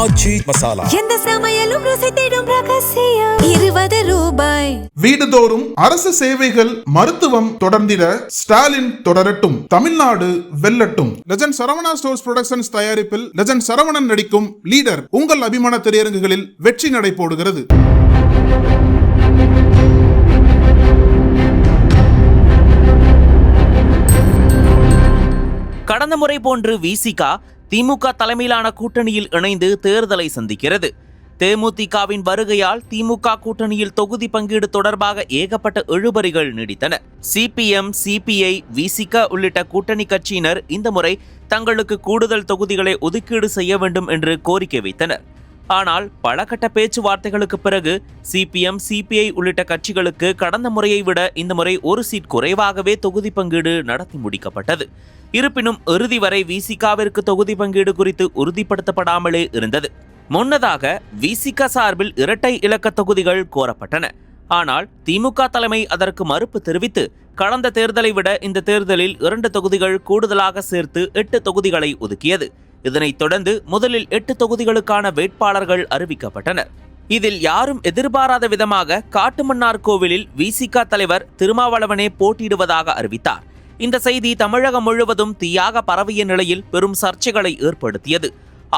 ஆச்சி மசாலா. எந்த சமையலும் ருசி தேடும் ரகசியம் 20 ரூபாய். வீடுதோறும் அரசு சேவைகள் மருத்துவம் தொடர்ந்திட ஸ்டாலின் தொடரட்டும், தமிழ்நாடு வெல்லட்டும். லெஜண்ட் சரவணா ஸ்டோர்ஸ் புரொடக்ஷன்ஸ் தயாரிப்பில் லெஜண்ட் சரவணன் நடிக்கும் லீடர் உங்கள் அபிமான திரையரங்குகளில் வெற்றி நடை போடுகிறது. கடந்த முறை போன்று விசிக திமுக தலைமையிலான கூட்டணியில் இணைந்து தேர்தலை சந்திக்கிறது. தேமுதிகவின் வருகையால் திமுக கூட்டணியில் தொகுதி பங்கீடு தொடர்பாக ஏகப்பட்ட இழுபறிகள் நீடித்தன. சிபிஎம், சிபிஐ, விசிக உள்ளிட்ட கூட்டணி கட்சியினர் இந்த முறை தங்களுக்கு கூடுதல் தொகுதிகளை ஒதுக்கீடு செய்ய வேண்டும் என்று கோரிக்கை வைத்தனர். ஆனால் பல கட்ட பேச்சுவார்த்தைகளுக்கு பிறகு சிபிஎம், சிபிஐ உள்ளிட்ட கட்சிகளுக்கு கடந்த முறையை விட இந்த முறை ஒரு சீட் குறைவாகவே தொகுதி பங்கீடு நடத்தி முடிக்கப்பட்டது. இருப்பினும் இறுதி வரை விசிகவிற்கு தொகுதி பங்கீடு குறித்து உறுதிப்படுத்தப்படாமலே இருந்தது. முன்னதாக விசிக சார்பில் இரட்டை இலக்க தொகுதிகள் கோரப்பட்டன. ஆனால் திமுக தலைமை அதற்கு மறுப்பு தெரிவித்து கடந்த தேர்தலை விட இந்த தேர்தலில் 2 தொகுதிகள் கூடுதலாக சேர்த்து 8 தொகுதிகளை ஒதுக்கியது. இதனைத் தொடர்ந்து முதலில் 8 தொகுதிகளுக்கான வேட்பாளர்கள் அறிவிக்கப்பட்டனர். இதில் யாரும் எதிர்பாராத விதமாக காட்டுமன்னார் கோவிலில் விசிக தலைவர் திருமாவளவனே போட்டியிடுவதாக அறிவித்தார். இந்த செய்தி தமிழகம் முழுவதும் தீயாக பரவிய நிலையில் பெரும் சர்ச்சைகளை ஏற்படுத்தியது.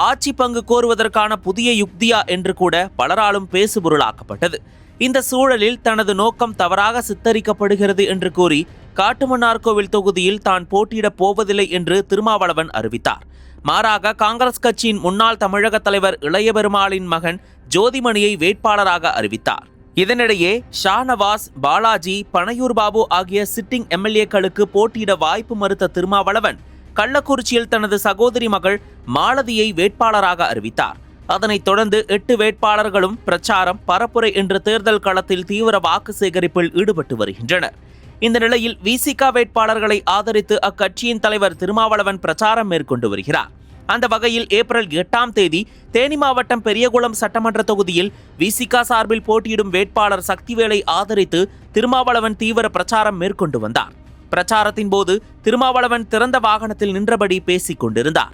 ஆட்சி பங்கு கோருவதற்கான புதிய யுக்தியா என்று கூட பலராலும் பேசுபொருளாக்கப்பட்டது. இந்த சூழலில் தனது நோக்கம் தவறாக சித்தரிக்கப்படுகிறது என்று கூறி காட்டுமன்னார் கோவில் தொகுதியில் தான் போட்டியிடப் போவதில்லை என்று திருமாவளவன் அறிவித்தார். மாறாக காங்கிரஸ் கட்சியின் முன்னாள் தமிழக தலைவர் இளைய பெருமாளின் மகன் ஜோதிமணியை வேட்பாளராக அறிவித்தார். இதனிடையே ஷாநவாஸ், பாலாஜி, பனையூர் பாபு ஆகிய சிட்டிங் எம்எல்ஏக்களுக்கு போட்டியிட வாய்ப்பு மறுத்த திருமாவளவன் கள்ளக்குறிச்சியில் தனது சகோதரி மகள் மாலதியை வேட்பாளராக அறிவித்தார். அதனைத் தொடர்ந்து 8 வேட்பாளர்களும் பிரச்சாரம், பரப்புரை என்ற தேர்தல் களத்தில் தீவிர வாக்கு சேகரிப்பில் ஈடுபட்டு வருகின்றனர். இந்த நிலையில் விசிக வேட்பாளர்களை ஆதரித்து அக்கட்சியின் தலைவர் திருமாவளவன் பிரச்சாரம் மேற்கொண்டு வருகிறார். அந்த வகையில் ஏப்ரல் 8ஆம் தேதி தேனி மாவட்டம் பெரியகுளம் சட்டமன்ற தொகுதியில் விசிக சார்பில் போட்டியிடும் வேட்பாளர் சக்திவேலை ஆதரித்து திருமாவளவன் தீவிர பிரச்சாரம் மேற்கொண்டு வந்தார். பிரச்சாரத்தின் போது திருமாவளவன் திறந்த வாகனத்தில் நின்றபடி பேசிக் கொண்டிருந்தார்.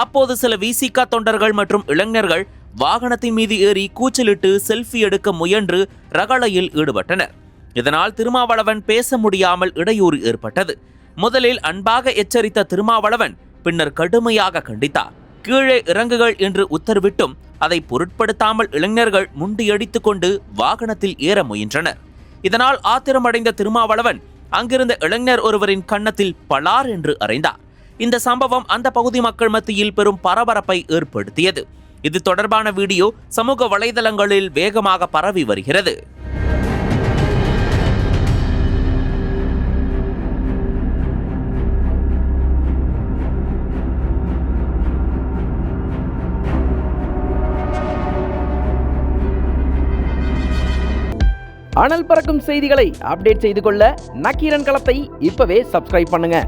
அப்போது சில விசிக தொண்டர்கள் மற்றும் இளைஞர்கள் வாகனத்தின் மீது ஏறி கூச்சலிட்டு செல்ஃபி எடுக்க முயன்று ரகளையில் ஈடுபட்டனர். இதனால் திருமாவளவன் பேச முடியாமல் இடையூறு ஏற்பட்டது. முதலில் அன்பாக எச்சரித்த திருமாவளவன் பின்னர் கடுமையாக கண்டித்தார். கீழே இறங்குகள் என்று உத்தரவிட்டும் அதை பொருட்படுத்தாமல் இளைஞர்கள் முண்டியடித்துக் கொண்டு வாகனத்தில் ஏற முயன்றனர். இதனால் ஆத்திரமடைந்த திருமாவளவன் அங்கிருந்த இளைஞர் ஒருவரின் கன்னத்தில் பலார் என்று அறைந்தார். இந்த சம்பவம் அந்த பகுதி மக்கள் மத்தியில் பெரும் பரபரப்பை ஏற்படுத்தியது. இது தொடர்பான வீடியோ சமூக வலைதளங்களில் வேகமாக பரவி வருகிறது. அனல் பறக்கும் செய்திகளை அப்டேட் செய்து கொள்ள நக்கீரன் களத்தை இப்பவே சப்ஸ்கிரைப் பண்ணுங்க.